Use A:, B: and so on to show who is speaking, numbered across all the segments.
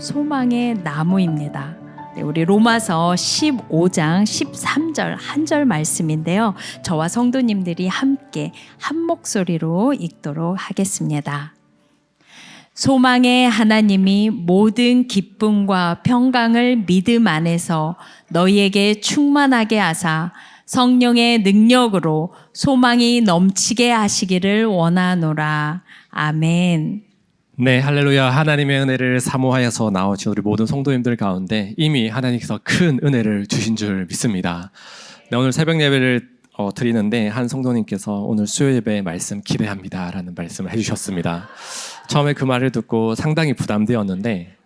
A: 소망의 나무입니다. 네, 우리 로마서 15장 13절 한 절 말씀인데요. 저와 성도님들이 함께 한 목소리로 읽도록 하겠습니다. 소망의 하나님이 모든 기쁨과 평강을 믿음 안에서 너희에게 충만하게 하사 성령의 능력으로 소망이 넘치게 하시기를 원하노라. 아멘.
B: 네, 할렐루야. 하나님의 은혜를 사모하여서 나오신 우리 모든 성도님들 가운데 이미 하나님께서 큰 은혜를 주신 줄 믿습니다. 네, 오늘 새벽 예배를 드리는데 한 성도님께서 오늘 수요 예배 말씀 기대합니다 라는 말씀을 해주셨습니다. 처음에 그 말을 듣고 상당히 부담되었는데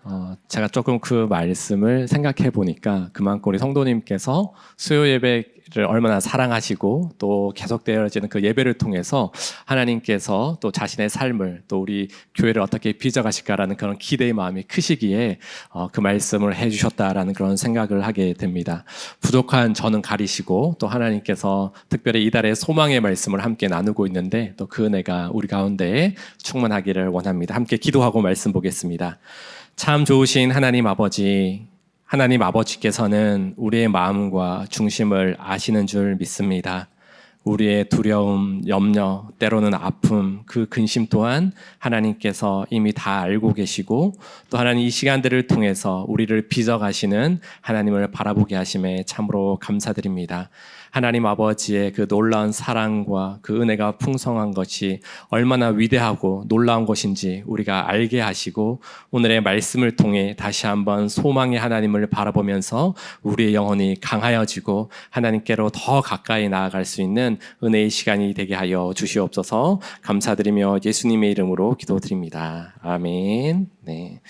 B: 제가 조금 그 말씀을 생각해 보니까 그만큼 우리 성도님께서 수요 예배를 얼마나 사랑하시고 또 계속되어지는 그 예배를 통해서 하나님께서 또 자신의 삶을 또 우리 교회를 어떻게 빚어가실까라는 그런 기대의 마음이 크시기에 그 말씀을 해주셨다라는 그런 생각을 하게 됩니다. 부족한 저는 가리시고 또 하나님께서 특별히 이달의 소망의 말씀을 함께 나누고 있는데 또 그 은혜가 우리 가운데에 충만하기를 원합니다. 함께 기도하고 말씀 보겠습니다. 참 좋으신 하나님 아버지, 하나님 아버지께서는 우리의 마음과 중심을 아시는 줄 믿습니다. 우리의 두려움, 염려, 때로는 아픔, 그 근심 또한 하나님께서 이미 다 알고 계시고 또 하나님 이 시간들을 통해서 우리를 빚어가시는 하나님을 바라보게 하심에 참으로 감사드립니다. 하나님 아버지의 그 놀라운 사랑과 그 은혜가 풍성한 것이 얼마나 위대하고 놀라운 것인지 우리가 알게 하시고 오늘의 말씀을 통해 다시 한번 소망의 하나님을 바라보면서 우리의 영혼이 강하여지고 하나님께로 더 가까이 나아갈 수 있는 은혜의 시간이 되게 하여 주시옵소서. 감사드리며 예수님의 이름으로 기도드립니다. 아멘. 네.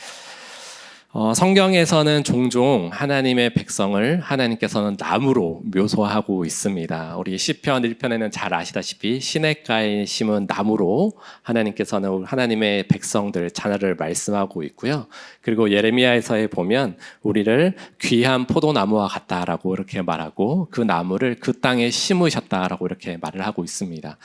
B: 성경에서는 종종 하나님의 백성을 하나님께서는 나무로 묘사하고 있습니다. 우리 시편 1편에는 잘 아시다시피 시냇가에 심은 나무로 하나님께서는 하나님의 백성들 자녀를 말씀하고 있고요. 그리고 예레미야에서에 보면 우리를 귀한 포도나무와 같다라고 이렇게 말하고 그 나무를 그 땅에 심으셨다라고 이렇게 말을 하고 있습니다.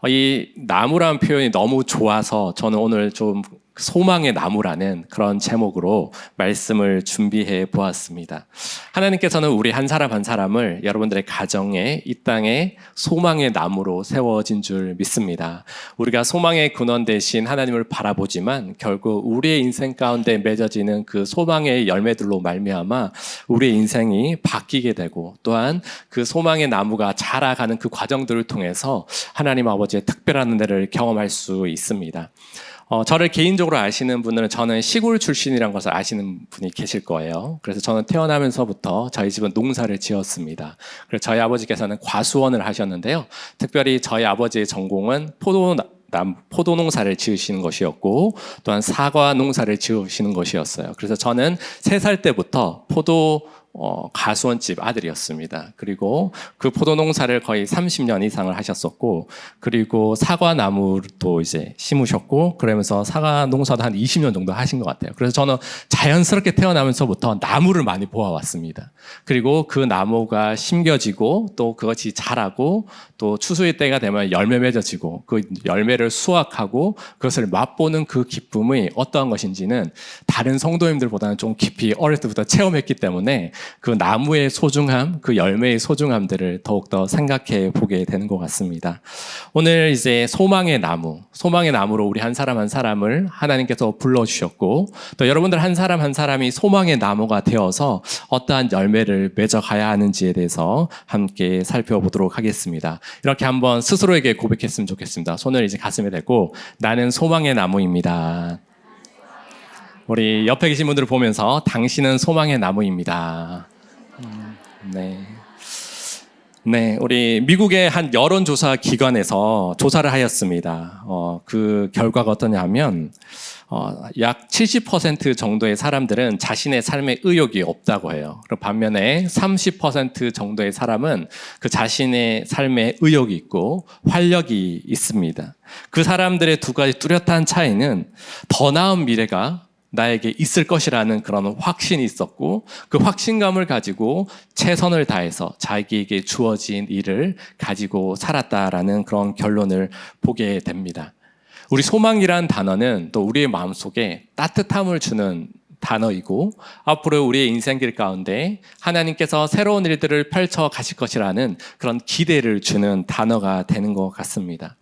B: 이 나무라는 표현이 너무 좋아서 저는 오늘 좀 소망의 나무라는 그런 제목으로 말씀을 준비해 보았습니다. 하나님께서는 우리 한 사람 한 사람을 여러분들의 가정에 이 땅에 소망의 나무로 세워진 줄 믿습니다. 우리가 소망의 근원 대신 하나님을 바라보지만 결국 우리의 인생 가운데 맺어지는 그 소망의 열매들로 말미암아 우리의 인생이 바뀌게 되고 또한 그 소망의 나무가 자라가는 그 과정들을 통해서 하나님 아버지의 특별한 은혜를 경험할 수 있습니다. 저를 개인적으로 아시는 분들은 저는 시골 출신이라는 것을 아시는 분이 계실 거예요. 그래서 저는 태어나면서부터 저희 집은 농사를 지었습니다. 그래서 저희 아버지께서는 과수원을 하셨는데요. 특별히 저희 아버지의 전공은 포도 농사를 지으시는 것이었고 또한 사과 농사를 지으시는 것이었어요. 그래서 저는 3살 때부터 가수원집 아들이었습니다. 그리고 그 포도 농사를 거의 30년 이상을 하셨었고, 그리고 사과나무도 이제 심으셨고, 그러면서 사과 농사도 한 20년 정도 하신 것 같아요. 그래서 저는 자연스럽게 태어나면서부터 나무를 많이 보아왔습니다. 그리고 그 나무가 심겨지고, 또 그것이 자라고, 또 추수의 때가 되면 열매 맺어지고, 그 열매를 수확하고, 그것을 맛보는 그 기쁨이 어떠한 것인지는 다른 성도님들보다는 좀 깊이 어릴 때부터 체험했기 때문에 그 나무의 소중함, 그 열매의 소중함들을 더욱더 생각해 보게 되는 것 같습니다. 오늘 이제 소망의 나무로 우리 한 사람 한 사람을 하나님께서 불러주셨고 또 여러분들 한 사람 한 사람이 소망의 나무가 되어서 어떠한 열매를 맺어가야 하는지에 대해서 함께 살펴보도록 하겠습니다. 이렇게 한번 스스로에게 고백했으면 좋겠습니다. 손을 이제 가슴에 대고 나는 소망의 나무입니다. 우리 옆에 계신 분들을 보면서 당신은 소망의 나무입니다. 네, 우리 미국의 한 여론조사 기관에서 조사를 하였습니다. 그 결과가 어떠냐면 약 70% 정도의 사람들은 자신의 삶에 의욕이 없다고 해요. 그리고 반면에 30% 정도의 사람은 그 자신의 삶에 의욕이 있고 활력이 있습니다. 그 사람들의 두 가지 뚜렷한 차이는 더 나은 미래가 나에게 있을 것이라는 그런 확신이 있었고 그 확신감을 가지고 최선을 다해서 자기에게 주어진 일을 가지고 살았다라는 그런 결론을 보게 됩니다. 우리 소망이란 단어는 또 우리의 마음속에 따뜻함을 주는 단어이고 앞으로 우리의 인생길 가운데 하나님께서 새로운 일들을 펼쳐 가실 것이라는 그런 기대를 주는 단어가 되는 것 같습니다.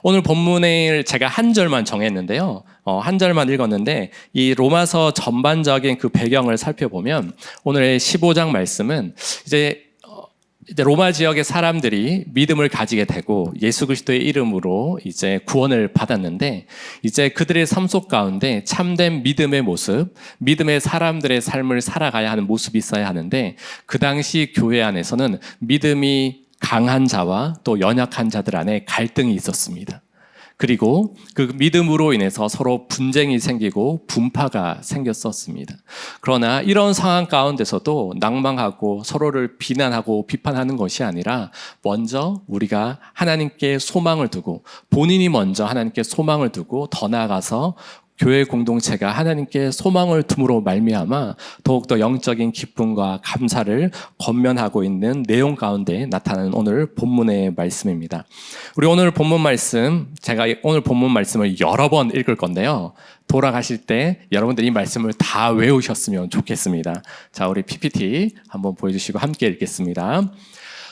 B: 오늘 본문을 제가 한 절만 정했는데요. 한 절만 읽었는데 이 로마서 전반적인 그 배경을 살펴보면 오늘의 15장 말씀은 이제 로마 지역의 사람들이 믿음을 가지게 되고 예수 그리스도의 이름으로 이제 구원을 받았는데 이제 그들의 삶 속 가운데 참된 믿음의 모습, 믿음의 사람들의 삶을 살아가야 하는 모습이 있어야 하는데 그 당시 교회 안에서는 믿음이 강한 자와 또 연약한 자들 안에 갈등이 있었습니다. 그리고 그 믿음으로 인해서 서로 분쟁이 생기고 분파가 생겼었습니다. 그러나 이런 상황 가운데서도 낭망하고 서로를 비난하고 비판하는 것이 아니라 먼저 우리가 하나님께 소망을 두고 본인이 먼저 하나님께 소망을 두고 더 나아가서 교회 공동체가 하나님께 소망을 둠으로 말미암아 더욱더 영적인 기쁨과 감사를 권면하고 있는 내용 가운데 나타나는 오늘 본문의 말씀입니다. 우리 오늘 본문 말씀, 제가 오늘 본문 말씀을 여러 번 읽을 건데요. 돌아가실 때 여러분들이 이 말씀을 다 외우셨으면 좋겠습니다. 자, 우리 PPT 한번 보여주시고 함께 읽겠습니다.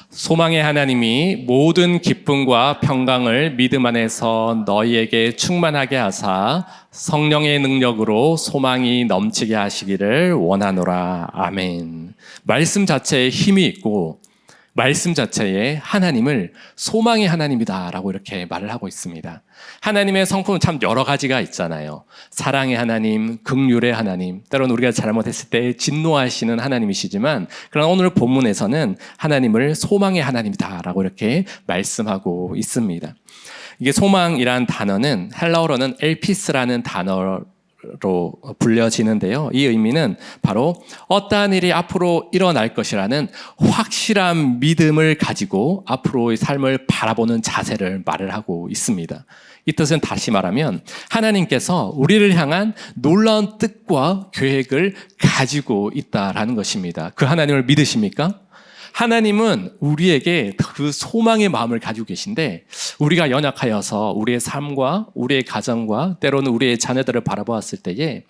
B: 소망의 하나님이 모든 기쁨과 평강을 믿음 안에서 너희에게 충만하게 하사 성령의 능력으로 소망이 넘치게 하시기를 원하노라. 아멘. 말씀 자체에 힘이 있고 말씀 자체에 하나님을 소망의 하나님이다라고 이렇게 말을 하고 있습니다. 하나님의 성품은 참 여러 가지가 있잖아요. 사랑의 하나님, 긍휼의 하나님, 때로는 우리가 잘못했을 때 진노하시는 하나님이시지만 그러나 오늘 본문에서는 하나님을 소망의 하나님이다라고 이렇게 말씀하고 있습니다. 이게 소망이란 단어는 헬라어로는 엘피스라는 단어로 불려지는데요. 이 의미는 바로 어떠한 일이 앞으로 일어날 것이라는 확실한 믿음을 가지고 앞으로의 삶을 바라보는 자세를 말을 하고 있습니다. 이 뜻은 다시 말하면 하나님께서 우리를 향한 놀라운 뜻과 계획을 가지고 있다라는 것입니다. 그 하나님을 믿으십니까? 하나님은 우리에게 그 소망의 마음을 가지고 계신데 우리가 연약하여서 우리의 삶과 우리의 가정과 때로는 우리의 자녀들을 바라보았을 때에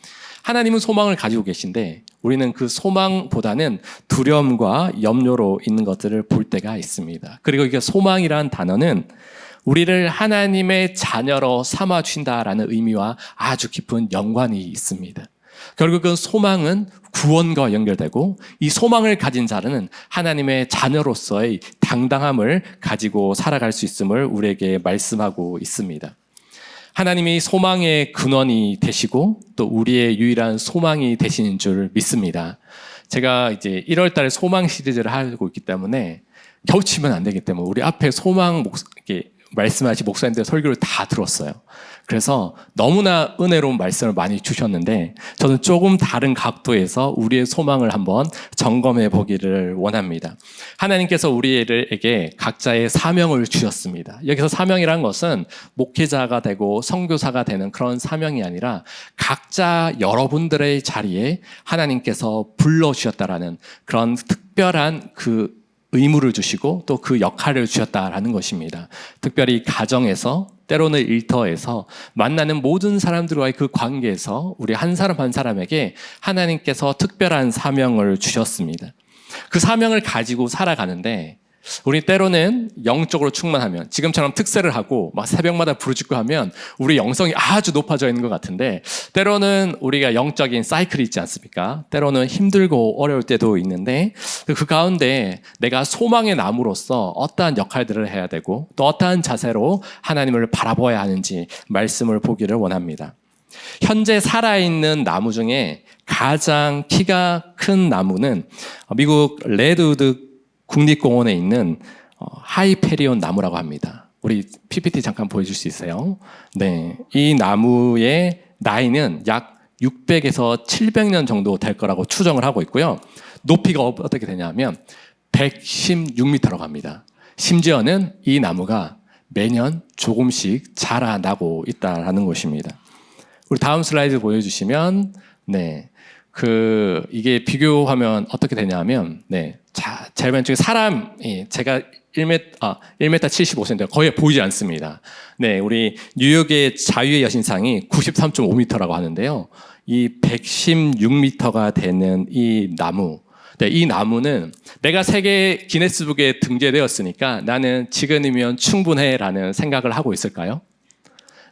B: 하나님은 소망을 가지고 계신데 우리는 그 소망보다는 두려움과 염려로 있는 것들을 볼 때가 있습니다. 그리고 이게 소망이라는 단어는 우리를 하나님의 자녀로 삼아주신다라는 의미와 아주 깊은 연관이 있습니다. 결국은 소망은 구원과 연결되고 이 소망을 가진 자는 하나님의 자녀로서의 당당함을 가지고 살아갈 수 있음을 우리에게 말씀하고 있습니다. 하나님이 소망의 근원이 되시고 또 우리의 유일한 소망이 되시는 줄 믿습니다. 제가 이제 1월 달에 소망 시리즈를 하고 있기 때문에 겹치면 안 되기 때문에 우리 앞에 소망 말씀하신 목사님들 설교를 다 들었어요. 그래서 너무나 은혜로운 말씀을 많이 주셨는데 저는 조금 다른 각도에서 우리의 소망을 한번 점검해 보기를 원합니다. 하나님께서 우리에게 각자의 사명을 주셨습니다. 여기서 사명이란 것은 목회자가 되고 선교사가 되는 그런 사명이 아니라 각자 여러분들의 자리에 하나님께서 불러주셨다라는 그런 특별한 그 의무를 주시고 또 그 역할을 주셨다라는 것입니다. 특별히 가정에서 때로는 일터에서 만나는 모든 사람들과의 그 관계에서 우리 한 사람 한 사람에게 하나님께서 특별한 사명을 주셨습니다. 그 사명을 가지고 살아가는데 우리 때로는 영적으로 충만하면 지금처럼 특세를 하고 막 새벽마다 부르짖고 하면 우리 영성이 아주 높아져 있는 것 같은데 때로는 우리가 영적인 사이클이 있지 않습니까? 때로는 힘들고 어려울 때도 있는데 그 가운데 내가 소망의 나무로서 어떠한 역할들을 해야 되고 또 어떠한 자세로 하나님을 바라보아야 하는지 말씀을 보기를 원합니다. 현재 살아있는 나무 중에 가장 키가 큰 나무는 미국 레드우드 국립공원에 있는 하이페리온 나무라고 합니다. 우리 PPT 잠깐 보여줄 수 있어요? 네, 이 나무의 나이는 약 600에서 700년 정도 될 거라고 추정을 하고 있고요. 높이가 어떻게 되냐면 116m라고 합니다. 심지어는 이 나무가 매년 조금씩 자라나고 있다는 것입니다. 우리 다음 슬라이드 보여주시면, 네. 이게 비교하면 어떻게 되냐면, 네. 자, 제일 왼쪽에 사람이, 제가 1m 75cm, 거의 보이지 않습니다. 네. 우리 뉴욕의 자유의 여신상이 93.5m라고 하는데요. 이 116m가 되는 이 나무. 네, 이 나무는 내가 세계 기네스북에 등재되었으니까 나는 지금이면 충분해라는 생각을 하고 있을까요?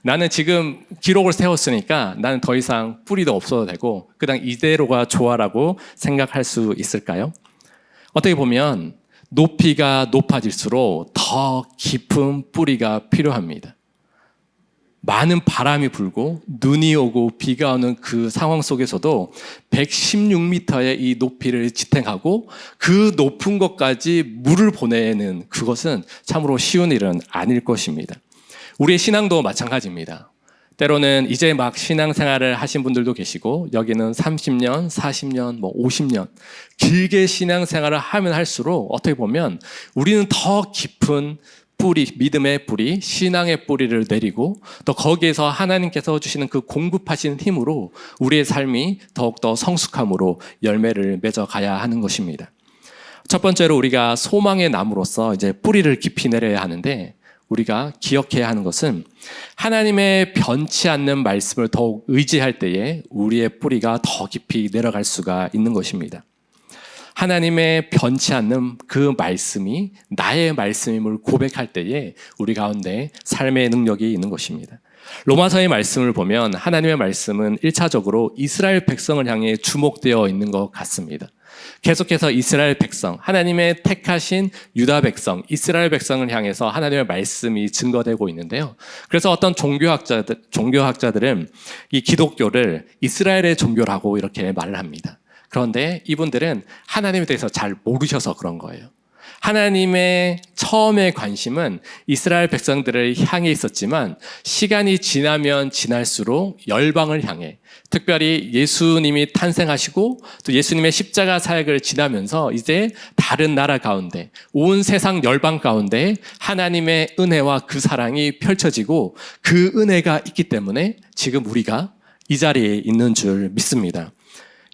B: 나는 지금 기록을 세웠으니까 나는 더 이상 뿌리도 없어도 되고 그냥 이대로가 좋아라고 생각할 수 있을까요? 어떻게 보면 높이가 높아질수록 더 깊은 뿌리가 필요합니다. 많은 바람이 불고 눈이 오고 비가 오는 그 상황 속에서도 116m의 이 높이를 지탱하고 그 높은 것까지 물을 보내는 그것은 참으로 쉬운 일은 아닐 것입니다. 우리의 신앙도 마찬가지입니다. 때로는 이제 막 신앙생활을 하신 분들도 계시고 여기는 30년, 40년, 50년 길게 신앙생활을 하면 할수록 어떻게 보면 우리는 더 깊은 뿌리, 믿음의 뿌리, 신앙의 뿌리를 내리고 또 거기에서 하나님께서 주시는 그 공급하시는 힘으로 우리의 삶이 더욱더 성숙함으로 열매를 맺어가야 하는 것입니다. 첫 번째로 우리가 소망의 나무로서 이제 뿌리를 깊이 내려야 하는데 우리가 기억해야 하는 것은 하나님의 변치 않는 말씀을 더욱 의지할 때에 우리의 뿌리가 더 깊이 내려갈 수가 있는 것입니다. 하나님의 변치 않는 그 말씀이 나의 말씀임을 고백할 때에 우리 가운데 삶의 능력이 있는 것입니다. 로마서의 말씀을 보면 하나님의 말씀은 1차적으로 이스라엘 백성을 향해 주목되어 있는 것 같습니다. 계속해서 이스라엘 백성, 하나님의 택하신 유다 백성, 이스라엘 백성을 향해서 하나님의 말씀이 증거되고 있는데요. 그래서 어떤 종교학자들은 이 기독교를 이스라엘의 종교라고 이렇게 말을 합니다. 그런데 이분들은 하나님에 대해서 잘 모르셔서 그런 거예요. 하나님의 처음의 관심은 이스라엘 백성들을 향해 있었지만 시간이 지나면 지날수록 열방을 향해 특별히 예수님이 탄생하시고 또 예수님의 십자가 사역을 지나면서 이제 다른 나라 가운데 온 세상 열방 가운데 하나님의 은혜와 그 사랑이 펼쳐지고 그 은혜가 있기 때문에 지금 우리가 이 자리에 있는 줄 믿습니다.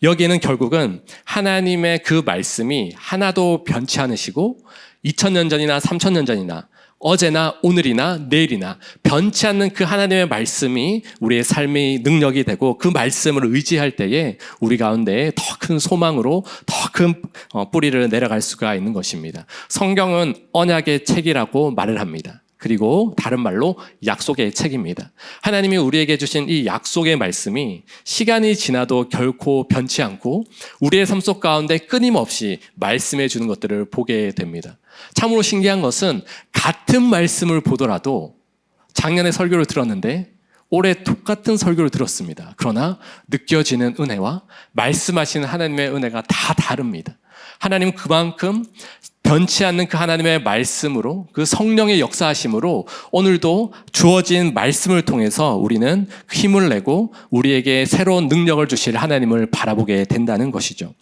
B: 여기에는 결국은 하나님의 그 말씀이 하나도 변치 않으시고 2000년 전이나 3000년 전이나 어제나 오늘이나 내일이나 변치 않는 그 하나님의 말씀이 우리의 삶의 능력이 되고 그 말씀을 의지할 때에 우리 가운데 더 큰 소망으로 더 큰 뿌리를 내려갈 수가 있는 것입니다. 성경은 언약의 책이라고 말을 합니다. 그리고 다른 말로 약속의 책입니다. 하나님이 우리에게 주신 이 약속의 말씀이 시간이 지나도 결코 변치 않고 우리의 삶 속 가운데 끊임없이 말씀해 주는 것들을 보게 됩니다. 참으로 신기한 것은 같은 말씀을 보더라도 작년에 설교를 들었는데 올해 똑같은 설교를 들었습니다. 그러나 느껴지는 은혜와 말씀하시는 하나님의 은혜가 다 다릅니다. 하나님은 그만큼 변치 않는 그 하나님의 말씀으로 그 성령의 역사하심으로 오늘도 주어진 말씀을 통해서 우리는 힘을 내고 우리에게 새로운 능력을 주실 하나님을 바라보게 된다는 것이죠.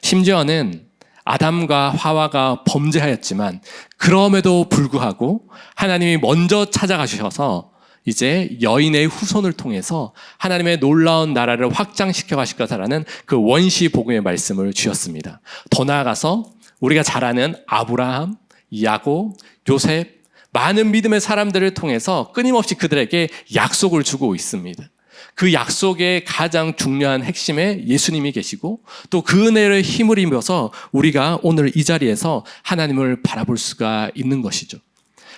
B: 심지어는 아담과 하와가 범죄하였지만 그럼에도 불구하고 하나님이 먼저 찾아가셔서 이제 여인의 후손을 통해서 하나님의 놀라운 나라를 확장시켜 가실 것이라는 그 원시 복음의 말씀을 주셨습니다. 더 나아가서 우리가 잘 아는 아브라함, 야곱, 요셉 많은 믿음의 사람들을 통해서 끊임없이 그들에게 약속을 주고 있습니다. 그 약속의 가장 중요한 핵심에 예수님이 계시고 또 그 은혜를 힘을 입어서 우리가 오늘 이 자리에서 하나님을 바라볼 수가 있는 것이죠.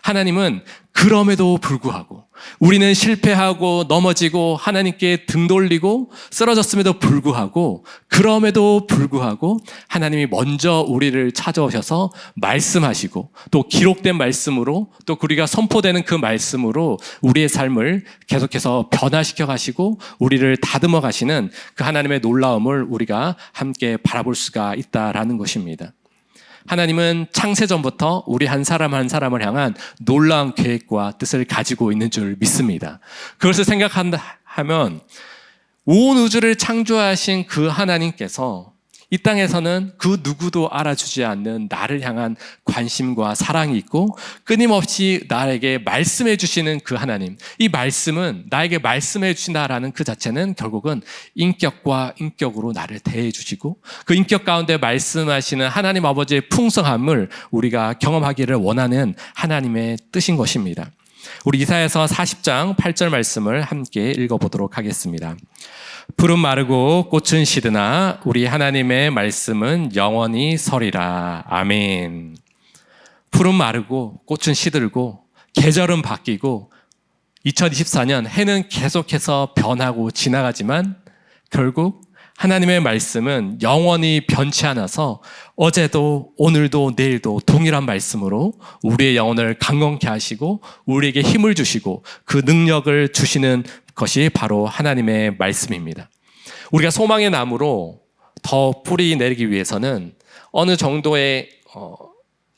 B: 하나님은 그럼에도 불구하고 우리는 실패하고 넘어지고 하나님께 등 돌리고 쓰러졌음에도 불구하고 그럼에도 불구하고 하나님이 먼저 우리를 찾아오셔서 말씀하시고 또 기록된 말씀으로 또 우리가 선포되는 그 말씀으로 우리의 삶을 계속해서 변화시켜 가시고 우리를 다듬어 가시는 그 하나님의 놀라움을 우리가 함께 바라볼 수가 있다라는 것입니다. 하나님은 창세전부터 우리 한 사람 한 사람을 향한 놀라운 계획과 뜻을 가지고 있는 줄 믿습니다. 그것을 생각하면 온 우주를 창조하신 그 하나님께서 이 땅에서는 그 누구도 알아주지 않는 나를 향한 관심과 사랑이 있고 끊임없이 나에게 말씀해 주시는 그 하나님, 이 말씀은 나에게 말씀해 주신다라는 그 자체는 결국은 인격과 인격으로 나를 대해 주시고 그 인격 가운데 말씀하시는 하나님 아버지의 풍성함을 우리가 경험하기를 원하는 하나님의 뜻인 것입니다. 우리 이사야서 40장 8절 말씀을 함께 읽어보도록 하겠습니다. 푸른 마르고 꽃은 시드나 우리 하나님의 말씀은 영원히 서리라. 아멘. 푸른 마르고 꽃은 시들고 계절은 바뀌고 2024년 해는 계속해서 변하고 지나가지만 결국 하나님의 말씀은 영원히 변치 않아서 어제도 오늘도 내일도 동일한 말씀으로 우리의 영혼을 강건케 하시고 우리에게 힘을 주시고 그 능력을 주시는 것이 바로 하나님의 말씀입니다. 우리가 소망의 나무로 더 뿌리 내리기 위해서는 어느 정도의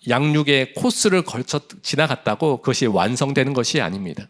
B: 양육의 코스를 걸쳐 지나갔다고 그것이 완성되는 것이 아닙니다.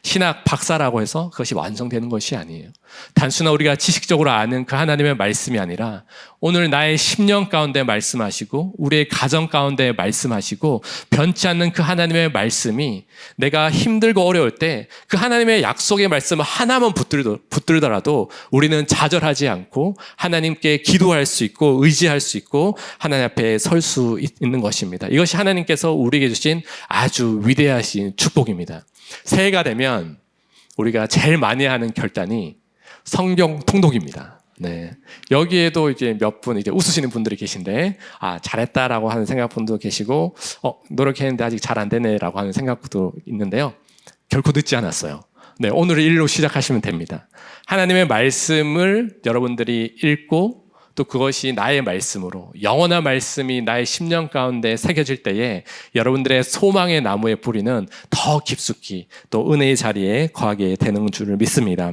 B: 신학 박사라고 해서 그것이 완성되는 것이 아니에요. 단순한 우리가 지식적으로 아는 그 하나님의 말씀이 아니라 오늘 나의 10년 가운데 말씀하시고 우리의 가정 가운데 말씀하시고 변치 않는 그 하나님의 말씀이 내가 힘들고 어려울 때 그 하나님의 약속의 말씀 하나만 붙들더라도 우리는 좌절하지 않고 하나님께 기도할 수 있고 의지할 수 있고 하나님 앞에 설 수 있는 것입니다. 이것이 하나님께서 우리에게 주신 아주 위대하신 축복입니다. 새해가 되면 우리가 제일 많이 하는 결단이 성경 통독입니다. 네. 여기에도 이제 몇 분 이제 웃으시는 분들이 계신데, 잘했다라고 하는 생각분도 계시고, 노력했는데 아직 잘 안 되네라고 하는 생각도 있는데요. 결코 늦지 않았어요. 네. 오늘 일로 시작하시면 됩니다. 하나님의 말씀을 여러분들이 읽고 또 그것이 나의 말씀으로 영원한 말씀이 나의 10년 가운데 새겨질 때에 여러분들의 소망의 나무의 뿌리는 더 깊숙이 또 은혜의 자리에 거하게 되는 줄을 믿습니다.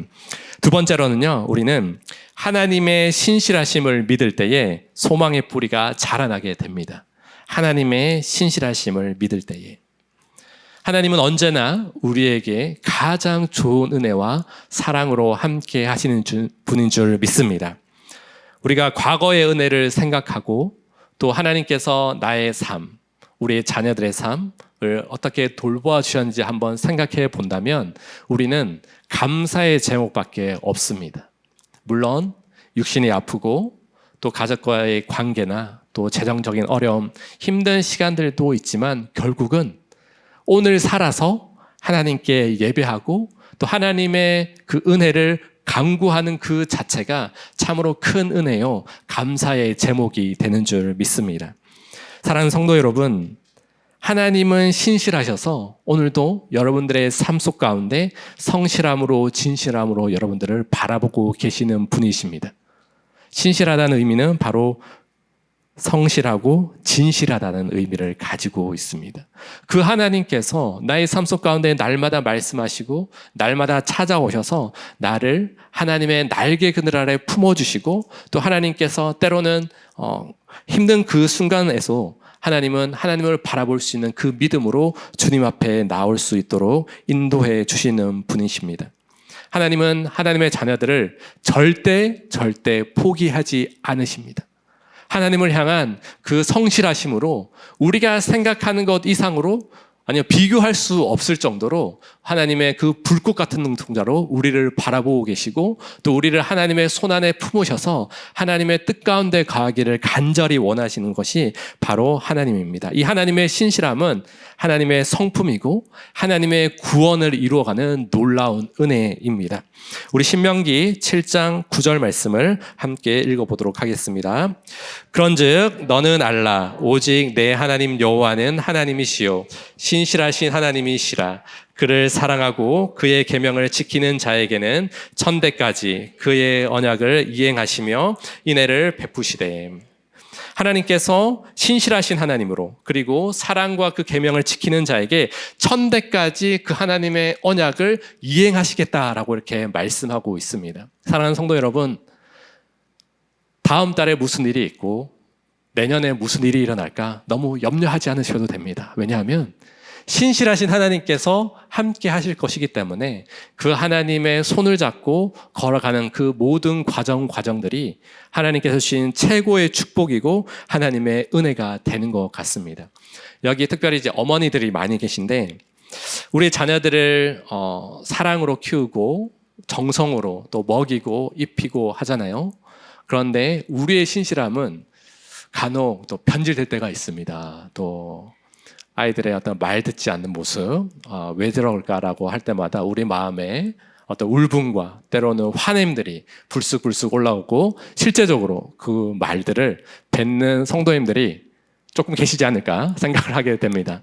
B: 두 번째로는요, 우리는 하나님의 신실하심을 믿을 때에 소망의 뿌리가 자라나게 됩니다. 하나님의 신실하심을 믿을 때에 하나님은 언제나 우리에게 가장 좋은 은혜와 사랑으로 함께 하시는 분인 줄 믿습니다. 우리가 과거의 은혜를 생각하고 또 하나님께서 나의 삶, 우리의 자녀들의 삶을 어떻게 돌보아 주셨는지 한번 생각해 본다면 우리는 감사의 제목밖에 없습니다. 물론 육신이 아프고 또 가족과의 관계나 또 재정적인 어려움, 힘든 시간들도 있지만 결국은 오늘 살아서 하나님께 예배하고 또 하나님의 그 은혜를 간구하는 그 자체가 참으로 큰 은혜요, 감사의 제목이 되는 줄 믿습니다. 사랑하는 성도 여러분, 하나님은 신실하셔서 오늘도 여러분들의 삶 속 가운데 성실함으로 진실함으로 여러분들을 바라보고 계시는 분이십니다. 신실하다는 의미는 바로 성실하고 진실하다는 의미를 가지고 있습니다. 그 하나님께서 나의 삶 속 가운데 날마다 말씀하시고 날마다 찾아오셔서 나를 하나님의 날개 그늘 아래 품어주시고 또 하나님께서 때로는 힘든 그 순간에서 하나님은 하나님을 바라볼 수 있는 그 믿음으로 주님 앞에 나올 수 있도록 인도해 주시는 분이십니다. 하나님은 하나님의 자녀들을 절대 포기하지 않으십니다. 하나님을 향한 그 성실하심으로 우리가 생각하는 것 이상으로 아니요 비교할 수 없을 정도로 하나님의 그 불꽃 같은 눈동자로 우리를 바라보고 계시고 또 우리를 하나님의 손안에 품으셔서 하나님의 뜻 가운데 가기를 간절히 원하시는 것이 바로 하나님입니다. 이 하나님의 신실함은 하나님의 성품이고 하나님의 구원을 이루어가는 놀라운 은혜입니다. 우리 신명기 7장 9절 말씀을 함께 읽어보도록 하겠습니다. 그런즉 너는 알라 오직 내 하나님 여호와는 하나님이시요 신실하신 하나님이시라. 그를 사랑하고 그의 계명을 지키는 자에게는 천대까지 그의 언약을 이행하시며 인애를 베푸시되. 하나님께서 신실하신 하나님으로 그리고 사랑과 그 계명을 지키는 자에게 천대까지 그 하나님의 언약을 이행하시겠다라고 이렇게 말씀하고 있습니다. 사랑하는 성도 여러분, 다음 달에 무슨 일이 있고 내년에 무슨 일이 일어날까 너무 염려하지 않으셔도 됩니다. 왜냐하면 신실하신 하나님께서 함께 하실 것이기 때문에 그 하나님의 손을 잡고 걸어가는 그 모든 과정들이 하나님께서 주신 최고의 축복이고 하나님의 은혜가 되는 것 같습니다. 여기 특별히 이제 어머니들이 많이 계신데 우리 자녀들을 사랑으로 키우고 정성으로 또 먹이고 입히고 하잖아요. 그런데 우리의 신실함은 간혹 또 변질될 때가 있습니다. 또 아이들의 어떤 말 듣지 않는 모습, 왜 저럴까라고 할 때마다 우리 마음에 어떤 울분과 때로는 화냄들이 불쑥불쑥 올라오고 실제적으로 그 말들을 뱉는 성도님들이 조금 계시지 않을까 생각을 하게 됩니다.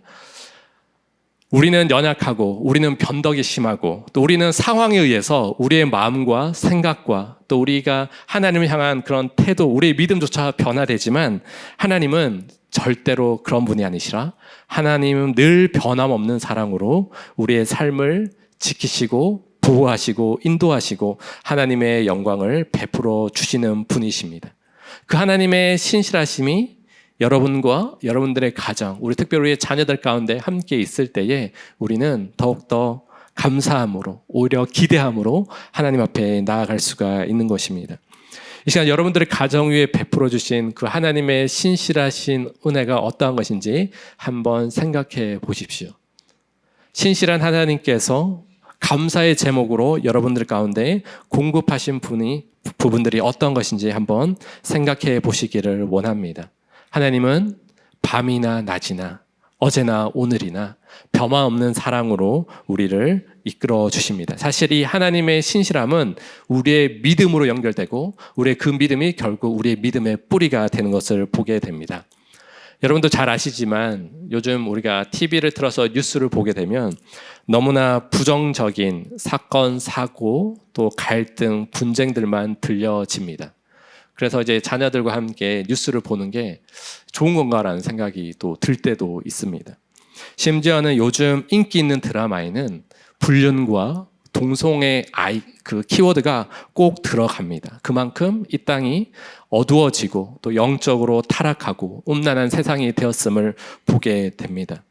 B: 우리는 연약하고 우리는 변덕이 심하고 또 우리는 상황에 의해서 우리의 마음과 생각과 또 우리가 하나님을 향한 그런 태도, 우리의 믿음조차 변화되지만 하나님은 절대로 그런 분이 아니시라 하나님은 늘 변함없는 사랑으로 우리의 삶을 지키시고 보호하시고 인도하시고 하나님의 영광을 베풀어 주시는 분이십니다. 그 하나님의 신실하심이 여러분과 여러분들의 가정, 우리 특별히 우리의 자녀들 가운데 함께 있을 때에 우리는 더욱더 감사함으로 오히려 기대함으로 하나님 앞에 나아갈 수가 있는 것입니다. 이 시간 여러분들의 가정 위에 베풀어 주신 그 하나님의 신실하신 은혜가 어떠한 것인지 한번 생각해 보십시오. 신실한 하나님께서 감사의 제목으로 여러분들 가운데 공급하신 부분들이 어떤 것인지 한번 생각해 보시기를 원합니다. 하나님은 밤이나 낮이나 어제나 오늘이나 변함없는 사랑으로 우리를 이끌어 주십니다. 사실 이 하나님의 신실함은 우리의 믿음으로 연결되고 우리의 그 믿음이 결국 우리의 믿음의 뿌리가 되는 것을 보게 됩니다. 여러분도 잘 아시지만 요즘 우리가 TV를 틀어서 뉴스를 보게 되면 너무나 부정적인 사건, 사고, 또 갈등, 분쟁들만 들려집니다. 그래서 이제 자녀들과 함께 뉴스를 보는 게 좋은 건가라는 생각이 또 들 때도 있습니다. 심지어는 요즘 인기 있는 드라마에는 불륜과 동성애 그 키워드가 꼭 들어갑니다. 그만큼 이 땅이 어두워지고 또 영적으로 타락하고 음란한 세상이 되었음을 보게 됩니다.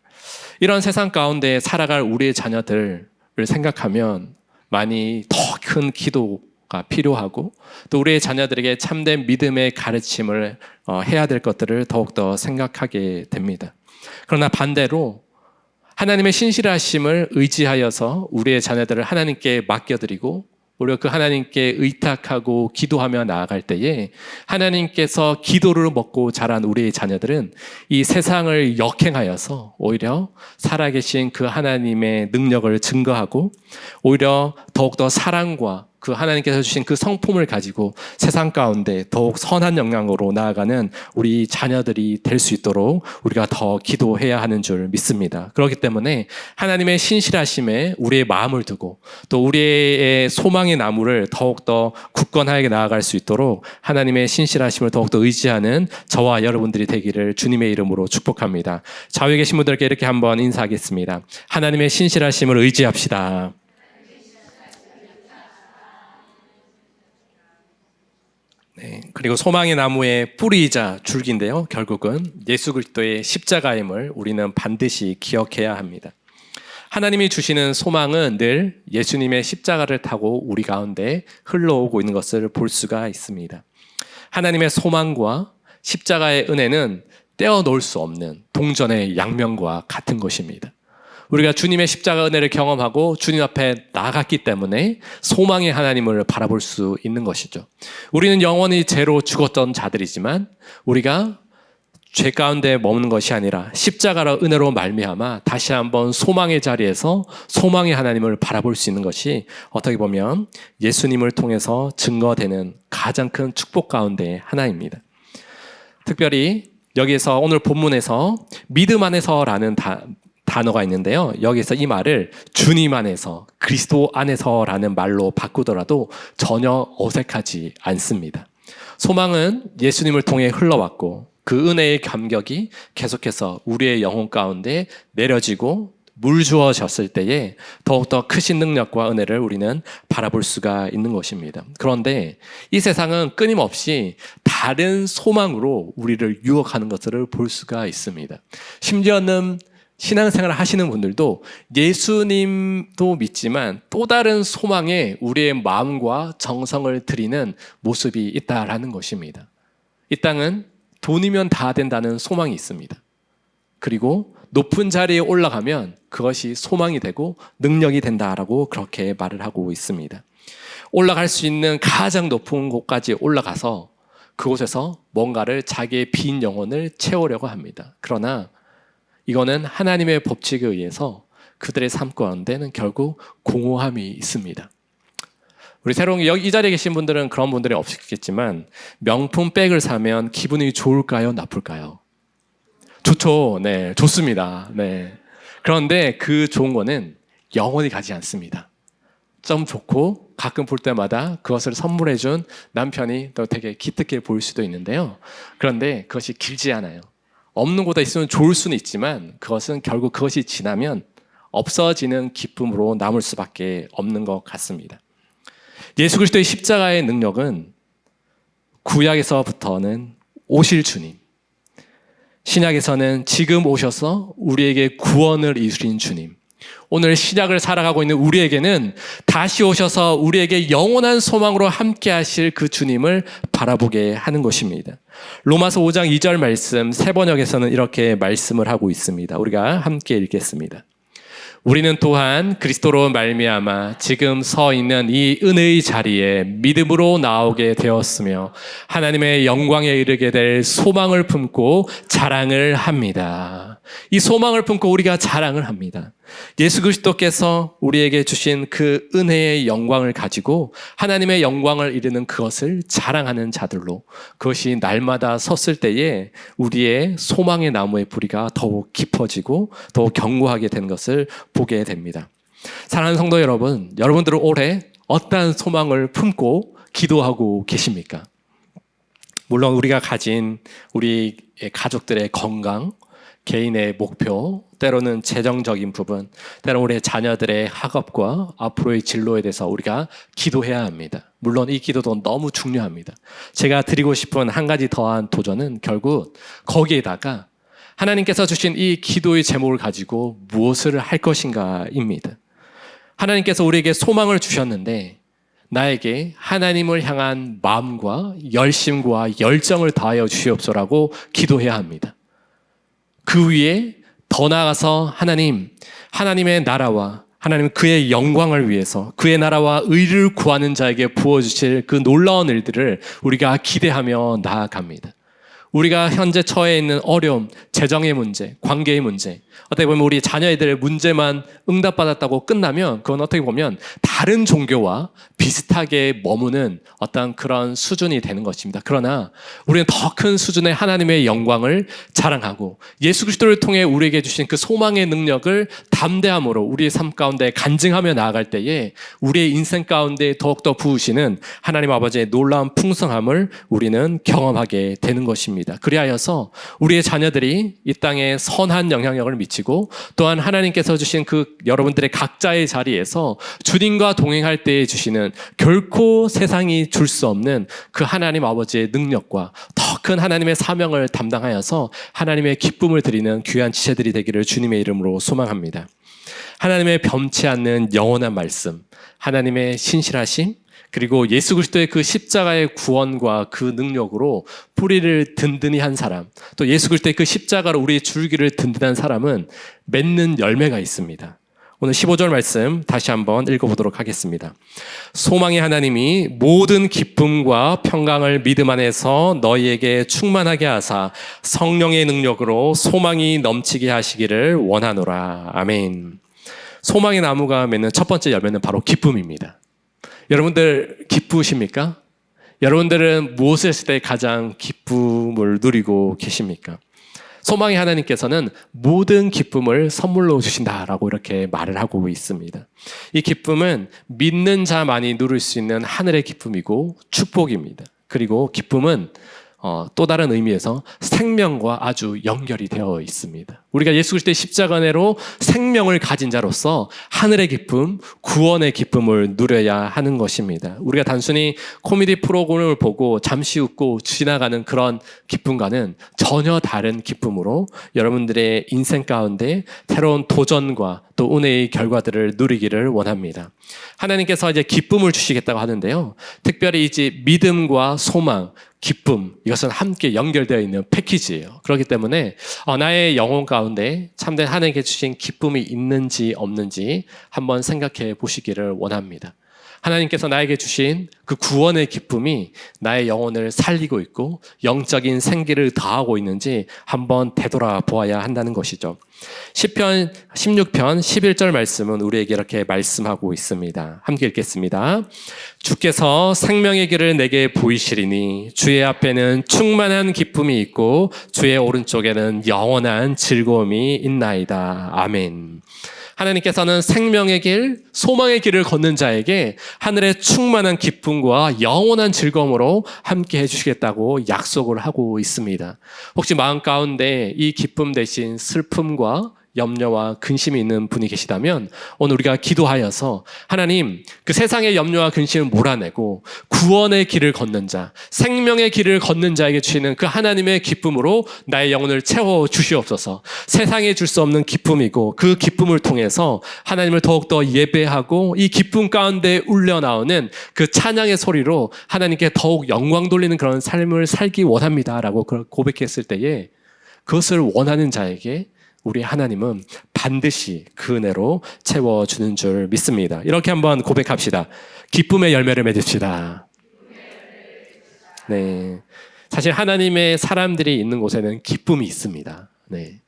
B: 이런 세상 가운데 살아갈 우리의 자녀들을 생각하면 많이 더 큰 기도가 필요하고 또 우리의 자녀들에게 참된 믿음의 가르침을 해야 될 것들을 더욱더 생각하게 됩니다. 그러나 반대로 하나님의 신실하심을 의지하여서 우리의 자녀들을 하나님께 맡겨드리고 우리가 그 하나님께 의탁하고 기도하며 나아갈 때에 하나님께서 기도를 먹고 자란 우리의 자녀들은 이 세상을 역행하여서 오히려 살아계신 그 하나님의 능력을 증거하고 오히려 더욱더 사랑과 그 하나님께서 주신 그 성품을 가지고 세상 가운데 더욱 선한 영향으로 나아가는 우리 자녀들이 될 수 있도록 우리가 더 기도해야 하는 줄 믿습니다. 그렇기 때문에 하나님의 신실하심에 우리의 마음을 두고 또 우리의 소망의 나무를 더욱더 굳건하게 나아갈 수 있도록 하나님의 신실하심을 더욱더 의지하는 저와 여러분들이 되기를 주님의 이름으로 축복합니다. 좌우에 계신 분들께 이렇게 한번 인사하겠습니다. 하나님의 신실하심을 의지합시다. 네, 그리고 소망의 나무의 뿌리이자 줄기인데요. 결국은 예수 그리스도의 십자가임을 우리는 반드시 기억해야 합니다. 하나님이 주시는 소망은 늘 예수님의 십자가를 타고 우리 가운데 흘러오고 있는 것을 볼 수가 있습니다. 하나님의 소망과 십자가의 은혜는 떼어놓을 수 없는 동전의 양면과 같은 것입니다. 우리가 주님의 십자가 은혜를 경험하고 주님 앞에 나갔기 때문에 소망의 하나님을 바라볼 수 있는 것이죠. 우리는 영원히 죄로 죽었던 자들이지만 우리가 죄 가운데 머무는 것이 아니라 십자가로 은혜로 말미암아 다시 한번 소망의 자리에서 소망의 하나님을 바라볼 수 있는 것이 어떻게 보면 예수님을 통해서 증거되는 가장 큰 축복 가운데 하나입니다. 특별히 여기에서 오늘 본문에서 믿음 안에서라는 단어가 있는데요. 여기서 이 말을 주님 안에서, 그리스도 안에서라는 말로 바꾸더라도 전혀 어색하지 않습니다. 소망은 예수님을 통해 흘러왔고 그 은혜의 감격이 계속해서 우리의 영혼 가운데 내려지고 물 주어졌을 때에 더욱더 크신 능력과 은혜를 우리는 바라볼 수가 있는 것입니다. 그런데 이 세상은 끊임없이 다른 소망으로 우리를 유혹하는 것들을 볼 수가 있습니다. 심지어는 신앙생활을 하시는 분들도 예수님도 믿지만 또 다른 소망에 우리의 마음과 정성을 드리는 모습이 있다라는 것입니다. 이 땅은 돈이면 다 된다는 소망이 있습니다. 그리고 높은 자리에 올라가면 그것이 소망이 되고 능력이 된다라고 그렇게 말을 하고 있습니다. 올라갈 수 있는 가장 높은 곳까지 올라가서 그곳에서 뭔가를 자기의 빈 영혼을 채우려고 합니다. 그러나 이거는 하나님의 법칙에 의해서 그들의 삶 가운데는 결국 공허함이 있습니다. 우리 새로운 여기 이 자리에 계신 분들은 그런 분들이 없겠지만 명품 백을 사면 기분이 좋을까요? 나쁠까요? 좋죠. 네, 좋습니다. 네. 그런데 그 좋은 거는 영원히 가지 않습니다. 좀 좋고 가끔 볼 때마다 그것을 선물해준 남편이 또 되게 기특해 보일 수도 있는데요. 그런데 그것이 길지 않아요. 없는 것보다 있으면 좋을 수는 있지만 그것은 결국 그것이 지나면 없어지는 기쁨으로 남을 수밖에 없는 것 같습니다. 예수 그리스도의 십자가의 능력은 구약에서부터는 오실 주님, 신약에서는 지금 오셔서 우리에게 구원을 이루신 주님, 오늘 신약을 살아가고 있는 우리에게는 다시 오셔서 우리에게 영원한 소망으로 함께 하실 그 주님을 바라보게 하는 것입니다. 로마서 5장 2절 말씀 새 번역에서는 이렇게 말씀을 하고 있습니다. 우리가 함께 읽겠습니다. 우리는 또한 그리스도로 말미암아 지금 서 있는 이 은혜의 자리에 믿음으로 나오게 되었으며 하나님의 영광에 이르게 될 소망을 품고 자랑을 합니다. 이 소망을 품고 우리가 자랑을 합니다. 예수 그리스도께서 우리에게 주신 그 은혜의 영광을 가지고 하나님의 영광을 이루는 그것을 자랑하는 자들로, 그것이 날마다 섰을 때에 우리의 소망의 나무의 뿌리가 더욱 깊어지고 더욱 견고하게 되는 것을 보게 됩니다. 사랑하는 성도 여러분, 여러분들은 올해 어떠한 소망을 품고 기도하고 계십니까? 물론 우리가 가진 우리 가족들의 건강, 개인의 목표, 때로는 재정적인 부분, 때로는 우리 자녀들의 학업과 앞으로의 진로에 대해서 우리가 기도해야 합니다. 물론 이 기도도 너무 중요합니다. 제가 드리고 싶은 한 가지 더한 도전은 결국 거기에다가 하나님께서 주신 이 기도의 제목을 가지고 무엇을 할 것인가입니다. 하나님께서 우리에게 소망을 주셨는데 나에게 하나님을 향한 마음과 열심과 열정을 다하여 주시옵소라고 기도해야 합니다. 그 위에 더 나아가서 하나님의 나라와 하나님 그의 영광을 위해서 그의 나라와 의를 구하는 자에게 부어주실 그 놀라운 일들을 우리가 기대하며 나아갑니다. 우리가 현재 처해 있는 어려움, 재정의 문제, 관계의 문제, 어떻게 보면 우리 자녀애들의 문제만 응답받았다고 끝나면 그건 어떻게 보면 다른 종교와 비슷하게 머무는 어떤 그런 수준이 되는 것입니다. 그러나 우리는 더 큰 수준의 하나님의 영광을 자랑하고 예수 그리스도를 통해 우리에게 주신 그 소망의 능력을 담대함으로 우리의 삶 가운데 간증하며 나아갈 때에 우리의 인생 가운데 더욱더 부으시는 하나님 아버지의 놀라운 풍성함을 우리는 경험하게 되는 것입니다. 그리하여서 우리의 자녀들이 이 땅에 선한 영향력을 미치고 또한 하나님께서 주신 그 여러분들의 각자의 자리에서 주님과 동행할 때에 주시는 결코 세상이 줄 수 없는 그 하나님 아버지의 능력과 더 큰 하나님의 사명을 담당하여서 하나님의 기쁨을 드리는 귀한 지체들이 되기를 주님의 이름으로 소망합니다. 하나님의 변치 않는 영원한 말씀, 하나님의 신실하심, 그리고 예수 그리스도의 그 십자가의 구원과 그 능력으로 뿌리를 든든히 한 사람, 또 예수 그리스도의 그 십자가로 우리의 줄기를 든든한 사람은 맺는 열매가 있습니다. 오늘 15절 말씀 다시 한번 읽어보도록 하겠습니다. 소망의 하나님이 모든 기쁨과 평강을 믿음 안에서 너희에게 충만하게 하사 성령의 능력으로 소망이 넘치게 하시기를 원하노라. 아멘. 소망의 나무가 맺는 첫 번째 열매는 바로 기쁨입니다. 여러분들 기쁘십니까? 여러분들은 무엇을 했을 때 가장 기쁨을 누리고 계십니까? 소망의 하나님께서는 모든 기쁨을 선물로 주신다라고 이렇게 말을 하고 있습니다. 이 기쁨은 믿는 자만이 누릴 수 있는 하늘의 기쁨이고 축복입니다. 그리고 기쁨은 또 다른 의미에서 생명과 아주 연결이 되어 있습니다. 우리가 예수 그리스도의 십자가내로 생명을 가진 자로서 하늘의 기쁨, 구원의 기쁨을 누려야 하는 것입니다. 우리가 단순히 코미디 프로그램을 보고 잠시 웃고 지나가는 그런 기쁨과는 전혀 다른 기쁨으로 여러분들의 인생 가운데 새로운 도전과 또 은혜의 결과들을 누리기를 원합니다. 하나님께서 이제 기쁨을 주시겠다고 하는데요. 특별히 이제 믿음과 소망, 기쁨, 이것은 함께 연결되어 있는 패키지예요. 그렇기 때문에 나의 영혼 가운데 참된 하나님께 주신 기쁨이 있는지 없는지 한번 생각해 보시기를 원합니다. 하나님께서 나에게 주신 그 구원의 기쁨이 나의 영혼을 살리고 있고 영적인 생기를 더하고 있는지 한번 되돌아보아야 한다는 것이죠. 시편 16편 11절 말씀은 우리에게 이렇게 말씀하고 있습니다. 함께 읽겠습니다. 주께서 생명의 길을 내게 보이시리니 주의 앞에는 충만한 기쁨이 있고 주의 오른쪽에는 영원한 즐거움이 있나이다. 아멘. 하나님께서는 생명의 길, 소망의 길을 걷는 자에게 하늘의 충만한 기쁨과 영원한 즐거움으로 함께 해주시겠다고 약속을 하고 있습니다. 혹시 마음 가운데 이 기쁨 대신 슬픔과 염려와 근심이 있는 분이 계시다면 오늘 우리가 기도하여서 하나님, 그 세상의 염려와 근심을 몰아내고 구원의 길을 걷는 자, 생명의 길을 걷는 자에게 주시는 그 하나님의 기쁨으로 나의 영혼을 채워 주시옵소서. 세상에 줄 수 없는 기쁨이고 그 기쁨을 통해서 하나님을 더욱더 예배하고 이 기쁨 가운데 울려나오는 그 찬양의 소리로 하나님께 더욱 영광 돌리는 그런 삶을 살기 원합니다라고 고백했을 때에 그것을 원하는 자에게 우리 하나님은 반드시 그 은혜로 채워주는 줄 믿습니다. 이렇게 한번 고백합시다. 기쁨의 열매를 맺읍시다. 네, 사실 하나님의 사람들이 있는 곳에는 기쁨이 있습니다. 네,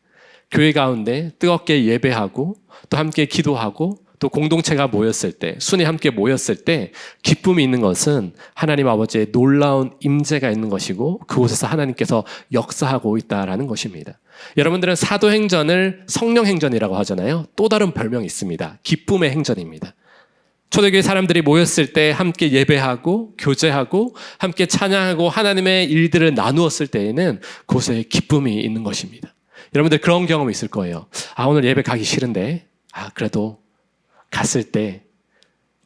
B: 교회 가운데 뜨겁게 예배하고 또 함께 기도하고 또 공동체가 모였을 때, 순이 함께 모였을 때 기쁨이 있는 것은 하나님 아버지의 놀라운 임재가 있는 것이고 그곳에서 하나님께서 역사하고 있다라는 것입니다. 여러분들은 사도행전을 성령행전이라고 하잖아요. 또 다른 별명이 있습니다. 기쁨의 행전입니다. 초대교회 사람들이 모였을 때 함께 예배하고 교제하고 함께 찬양하고 하나님의 일들을 나누었을 때에는 그곳에 기쁨이 있는 것입니다. 여러분들 그런 경험이 있을 거예요. 오늘 예배 가기 싫은데 그래도 갔을 때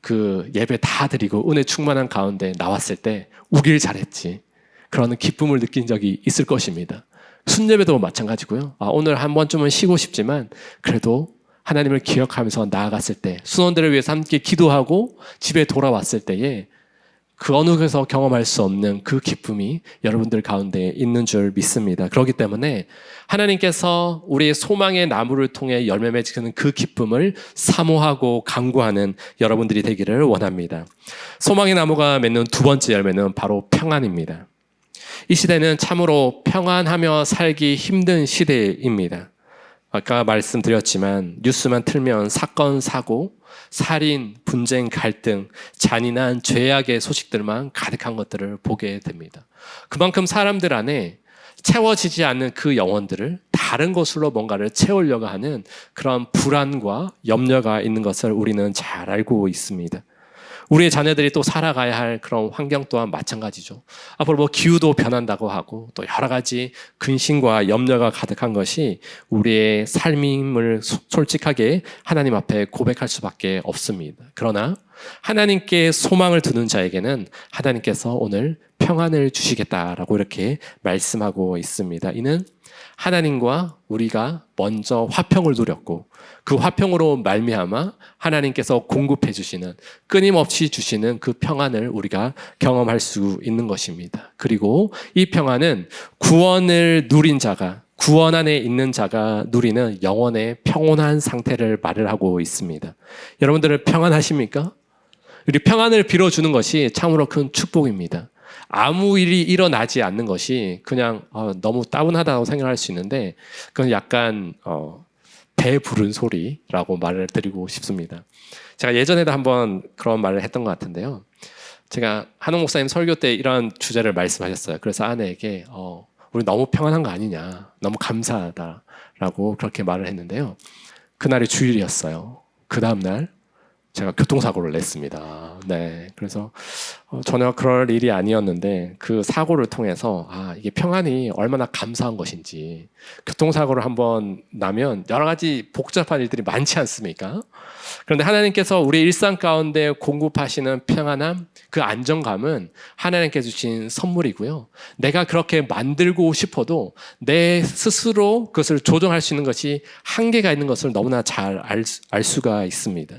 B: 그 예배 다 드리고 은혜 충만한 가운데 나왔을 때 우길 잘했지. 그런 기쁨을 느낀 적이 있을 것입니다. 순예배도 마찬가지고요. 오늘 한 번쯤은 쉬고 싶지만 그래도 하나님을 기억하면서 나아갔을 때 순원들을 위해서 함께 기도하고 집에 돌아왔을 때에 그 어느 곳에서 경험할 수 없는 그 기쁨이 여러분들 가운데 있는 줄 믿습니다. 그렇기 때문에 하나님께서 우리의 소망의 나무를 통해 열매 맺는 그 기쁨을 사모하고 간구하는 여러분들이 되기를 원합니다. 소망의 나무가 맺는 두 번째 열매는 바로 평안입니다. 이 시대는 참으로 평안하며 살기 힘든 시대입니다. 아까 말씀드렸지만 뉴스만 틀면 사건, 사고, 살인, 분쟁, 갈등, 잔인한 죄악의 소식들만 가득한 것들을 보게 됩니다. 그만큼 사람들 안에 채워지지 않는 그 영혼들을 다른 것으로 뭔가를 채우려고 하는 그런 불안과 염려가 있는 것을 우리는 잘 알고 있습니다. 우리의 자녀들이 또 살아가야 할 그런 환경 또한 마찬가지죠. 앞으로 기후도 변한다고 하고 또 여러 가지 근심과 염려가 가득한 것이 우리의 삶임을 솔직하게 하나님 앞에 고백할 수밖에 없습니다. 그러나 하나님께 소망을 두는 자에게는 하나님께서 오늘 평안을 주시겠다라고 이렇게 말씀하고 있습니다. 이는 하나님과 우리가 먼저 화평을 누렸고 그 화평으로 말미암아 하나님께서 공급해 주시는 끊임없이 주시는 그 평안을 우리가 경험할 수 있는 것입니다. 그리고 이 평안은 구원을 누린 자가 구원 안에 있는 자가 누리는 영혼의 평온한 상태를 말을 하고 있습니다. 여러분들은 평안하십니까? 우리 평안을 빌어주는 것이 참으로 큰 축복입니다. 아무 일이 일어나지 않는 것이 그냥 너무 따분하다고 생각할 수 있는데 그건 약간 배 부른 소리라고 말을 드리고 싶습니다. 제가 예전에도 한번 그런 말을 했던 것 같은데요. 제가 한옥 목사님 설교 때 이런 주제를 말씀하셨어요. 그래서 아내에게 우리 너무 평안한 거 아니냐, 너무 감사하다라고 그렇게 말을 했는데요. 그날이 주일이었어요. 그 다음날 제가 교통사고를 냈습니다. 네, 그래서 전혀 그럴 일이 아니었는데 그 사고를 통해서 이게 평안이 얼마나 감사한 것인지, 교통사고를 한번 나면 여러 가지 복잡한 일들이 많지 않습니까? 그런데 하나님께서 우리 일상 가운데 공급하시는 평안함, 그 안정감은 하나님께 주신 선물이고요. 내가 그렇게 만들고 싶어도 내 스스로 그것을 조정할 수 있는 것이 한계가 있는 것을 너무나 잘 알 수가 있습니다.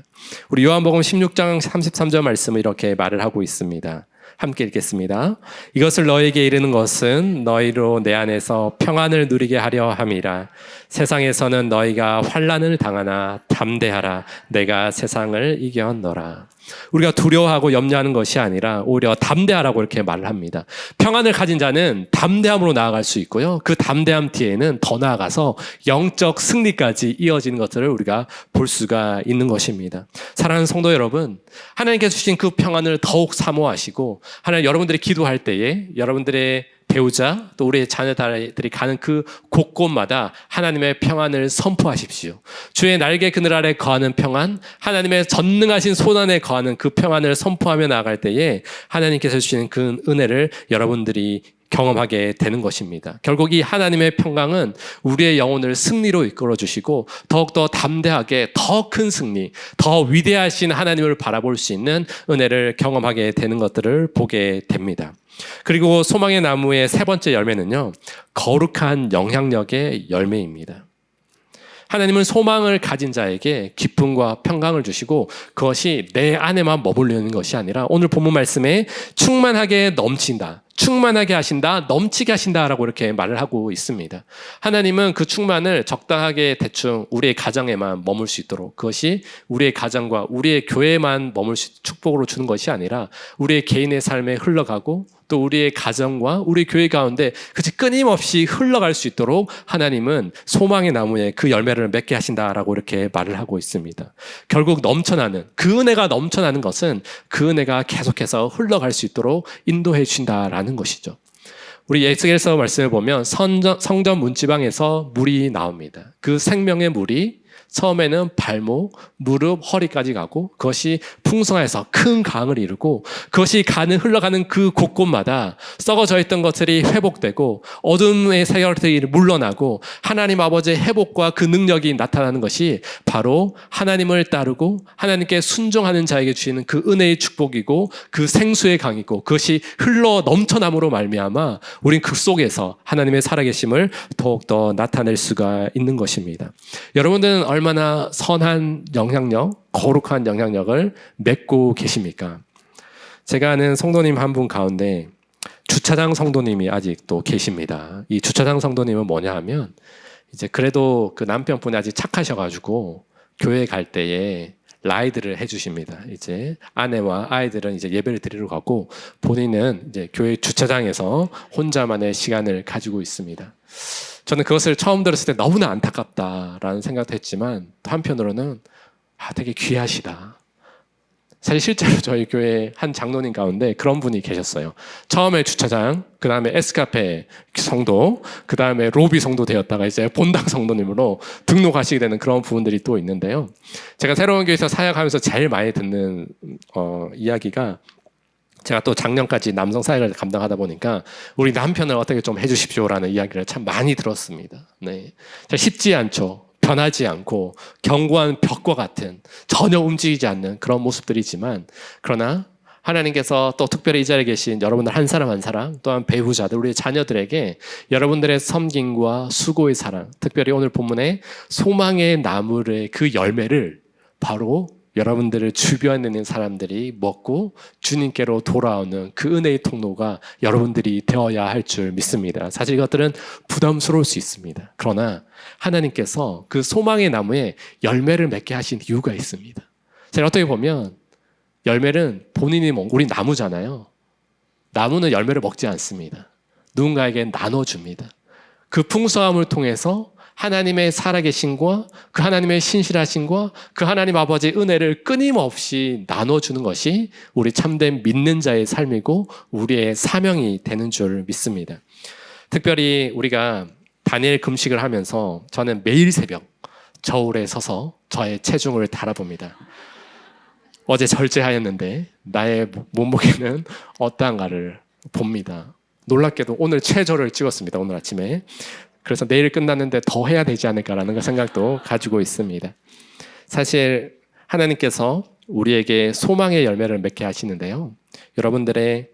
B: 우리 요한복음 16장 33절 말씀을 이렇게 말을 하고 있습니다. 함께 읽겠습니다. 이것을 너에게 이르는 것은 너희로 내 안에서 평안을 누리게 하려 함이라. 세상에서는 너희가 환난을 당하나 담대하라. 내가 세상을 이겼노라. 우리가 두려워하고 염려하는 것이 아니라 오히려 담대하라고 이렇게 말을 합니다. 평안을 가진 자는 담대함으로 나아갈 수 있고요. 그 담대함 뒤에는 더 나아가서 영적 승리까지 이어지는 것들을 우리가 볼 수가 있는 것입니다. 사랑하는 성도 여러분, 하나님께서 주신 그 평안을 더욱 사모하시고 하나님 여러분들이 기도할 때에 여러분들의 배우자 또 우리의 자녀들이 가는 그 곳곳마다 하나님의 평안을 선포하십시오. 주의 날개 그늘 아래 거하는 평안, 하나님의 전능하신 손안에 거하는 그 평안을 선포하며 나아갈 때에 하나님께서 주시는 그 은혜를 여러분들이 경험하게 되는 것입니다. 결국 이 하나님의 평강은 우리의 영혼을 승리로 이끌어 주시고 더욱더 담대하게 더 큰 승리, 더 위대하신 하나님을 바라볼 수 있는 은혜를 경험하게 되는 것들을 보게 됩니다. 그리고 소망의 나무의 세 번째 열매는요, 거룩한 영향력의 열매입니다. 하나님은 소망을 가진 자에게 기쁨과 평강을 주시고 그것이 내 안에만 머물르는 것이 아니라 오늘 본문 말씀에 충만하게 넘친다, 충만하게 하신다, 넘치게 하신다라고 이렇게 말을 하고 있습니다. 하나님은 그 충만을 적당하게 대충 우리의 가정에만 머물 수 있도록, 그것이 우리의 가정과 우리의 교회에만 머물 수 축복으로 주는 것이 아니라 우리의 개인의 삶에 흘러가고 또 우리의 가정과 우리 교회 가운데 그치 끊임없이 흘러갈 수 있도록 하나님은 소망의 나무에 그 열매를 맺게 하신다라고 이렇게 말을 하고 있습니다. 결국 넘쳐나는 그 은혜가 넘쳐나는 것은 그 은혜가 계속해서 흘러갈 수 있도록 인도해 주신다라는 것이죠. 우리 에스겔서 말씀을 보면 성전 문지방에서 물이 나옵니다. 그 생명의 물이 처음에는 발목, 무릎, 허리까지 가고 그것이 풍성해서 큰 강을 이루고 그것이 흘러가는 그 곳곳마다 썩어져 있던 것들이 회복되고 어둠의 세력들이 물러나고 하나님 아버지의 회복과 그 능력이 나타나는 것이 바로 하나님을 따르고 하나님께 순종하는 자에게 주시는 그 은혜의 축복이고 그 생수의 강이고 그것이 흘러 넘쳐남으로 말미암아 우린 그 속에서 하나님의 살아계심을 더욱더 나타낼 수가 있는 것입니다. 여러분들은 얼마나 선한 영향력, 거룩한 영향력을 맺고 계십니까? 제가 아는 성도님 한 분 가운데 주차장 성도님이 아직도 계십니다. 이 주차장 성도님은 뭐냐 하면 이제 그래도 그 남편분이 아직 착하셔가지고 교회 갈 때에 라이드를 해주십니다. 이제 아내와 아이들은 이제 예배를 드리러 가고 본인은 이제 교회 주차장에서 혼자만의 시간을 가지고 있습니다. 저는 그것을 처음 들었을 때 너무나 안타깝다라는 생각도 했지만 또 한편으로는 되게 귀하시다. 사실 실제로 저희 교회 한 장로님 가운데 그런 분이 계셨어요. 처음에 주차장, 그 다음에 에스카페 성도, 그 다음에 로비 성도 되었다가 이제 본당 성도님으로 등록하시게 되는 그런 부분들이 또 있는데요. 제가 새로운 교회에서 사역하면서 제일 많이 듣는 이야기가 제가 또 작년까지 남성 사역을 감당하다 보니까 우리 남편을 어떻게 좀 해주십시오라는 이야기를 참 많이 들었습니다. 네, 쉽지 않죠. 변하지 않고 견고한 벽과 같은 전혀 움직이지 않는 그런 모습들이지만 그러나 하나님께서 또 특별히 이 자리에 계신 여러분들 한 사람 한 사람 또한 배우자들 우리 자녀들에게 여러분들의 섬김과 수고의 사랑 특별히 오늘 본문에 소망의 나무의 그 열매를 바로 여러분들을 주변에 있는 사람들이 먹고 주님께로 돌아오는 그 은혜의 통로가 여러분들이 되어야 할 줄 믿습니다. 사실 이것들은 부담스러울 수 있습니다. 그러나 하나님께서 그 소망의 나무에 열매를 맺게 하신 이유가 있습니다. 제가 어떻게 보면 열매는 본인이 우리 나무잖아요. 나무는 열매를 먹지 않습니다. 누군가에게 나눠줍니다. 그 풍성함을 통해서 하나님의 살아계심과 그 하나님의 신실하심과 그 하나님 아버지의 은혜를 끊임없이 나눠주는 것이 우리 참된 믿는 자의 삶이고 우리의 사명이 되는 줄 믿습니다. 특별히 우리가 다니엘 금식을 하면서 저는 매일 새벽 저울에 서서 저의 체중을 달아봅니다. 어제 절제하였는데 나의 몸무게는 어떠한가를 봅니다. 놀랍게도 오늘 최저를 찍었습니다. 오늘 아침에. 그래서 내일 끝났는데 더 해야 되지 않을까라는 생각도 가지고 있습니다. 사실 하나님께서 우리에게 소망의 열매를 맺게 하시는데요. 여러분들의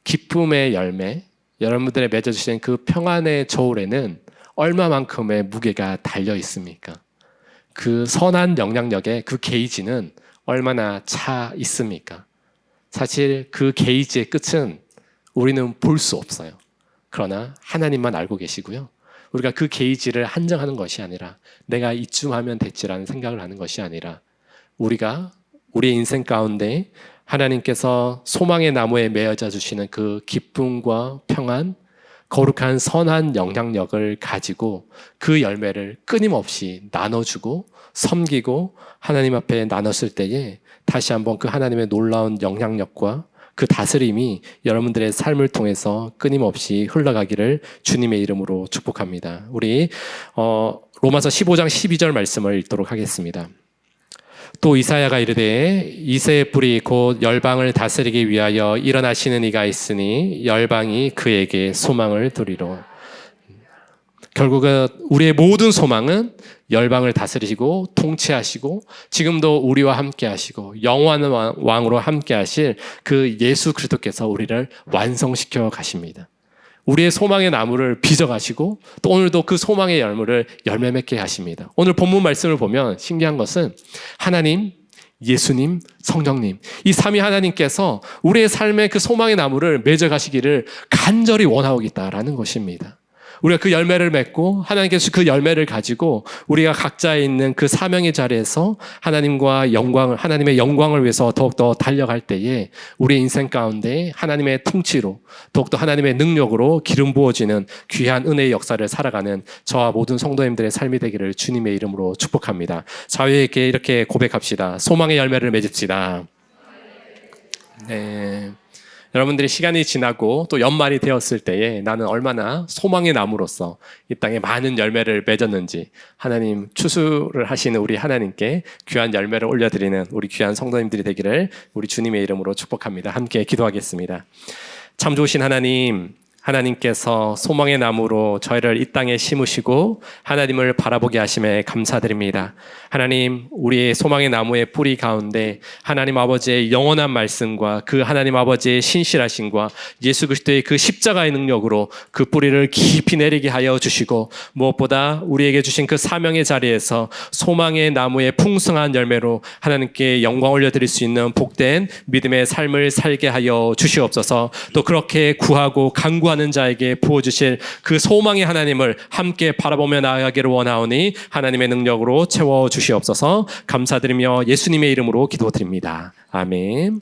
B: 기쁨의 열매, 여러분들의 맺어주신 그 평안의 저울에는 얼마만큼의 무게가 달려 있습니까? 그 선한 영향력의 그 게이지는 얼마나 차 있습니까? 사실 그 게이지의 끝은 우리는 볼 수 없어요. 그러나 하나님만 알고 계시고요. 우리가 그 게이지를 한정하는 것이 아니라 내가 이쯤 하면 됐지라는 생각을 하는 것이 아니라 우리가 우리의 인생 가운데 하나님께서 소망의 나무에 매어져 주시는 그 기쁨과 평안, 거룩한 선한 영향력을 가지고 그 열매를 끊임없이 나눠주고 섬기고 하나님 앞에 나눴을 때에 다시 한번 그 하나님의 놀라운 영향력과 그 다스림이 여러분들의 삶을 통해서 끊임없이 흘러가기를 주님의 이름으로 축복합니다. 우리 로마서 15장 12절 말씀을 읽도록 하겠습니다. 또 이사야가 이르되 이새의 뿌리 곧 열방을 다스리기 위하여 일어나시는 이가 있으니 열방이 그에게 소망을 두리로. 결국은 우리의 모든 소망은 열방을 다스리시고 통치하시고 지금도 우리와 함께 하시고 영원한 왕으로 함께 하실 그 예수 그리스도께서 우리를 완성시켜 가십니다. 우리의 소망의 나무를 빚어가시고 또 오늘도 그 소망의 열매 맺게 하십니다. 오늘 본문 말씀을 보면 신기한 것은 하나님, 예수님, 성령님 이 삼위 하나님께서 우리의 삶의 그 소망의 나무를 맺어가시기를 간절히 원하고 있다라는 것입니다. 우리가 그 열매를 맺고 하나님께서 그 열매를 가지고 우리가 각자 있는 그 사명의 자리에서 하나님의 영광을 위해서 더욱더 달려갈 때에 우리의 인생 가운데 하나님의 통치로 더욱더 하나님의 능력으로 기름 부어지는 귀한 은혜의 역사를 살아가는 저와 모든 성도님들의 삶이 되기를 주님의 이름으로 축복합니다. 자유에게 이렇게 고백합시다. 소망의 열매를 맺읍시다. 네. 여러분들이 시간이 지나고 또 연말이 되었을 때에 나는 얼마나 소망의 나무로서 이 땅에 많은 열매를 맺었는지 하나님 추수를 하시는 우리 하나님께 귀한 열매를 올려드리는 우리 귀한 성도님들이 되기를 우리 주님의 이름으로 축복합니다. 함께 기도하겠습니다. 참 좋으신 하나님께서 소망의 나무로 저희를 이 땅에 심으시고 하나님을 바라보게 하심에 감사드립니다. 하나님, 우리의 소망의 나무의 뿌리 가운데 하나님 아버지의 영원한 말씀과 그 하나님 아버지의 신실하심과 예수 그리스도의 그 십자가의 능력으로 그 뿌리를 깊이 내리게 하여 주시고 무엇보다 우리에게 주신 그 사명의 자리에서 소망의 나무의 풍성한 열매로 하나님께 영광 올려드릴 수 있는 복된 믿음의 삶을 살게 하여 주시옵소서. 또 그렇게 구하고 간구하는 자에게 부어주실 그 소망의 하나님을 함께 바라보며 나아가기를 원하오니 하나님의 능력으로 채워주시옵소서. 감사드리며 예수님의 이름으로 기도드립니다. 아멘.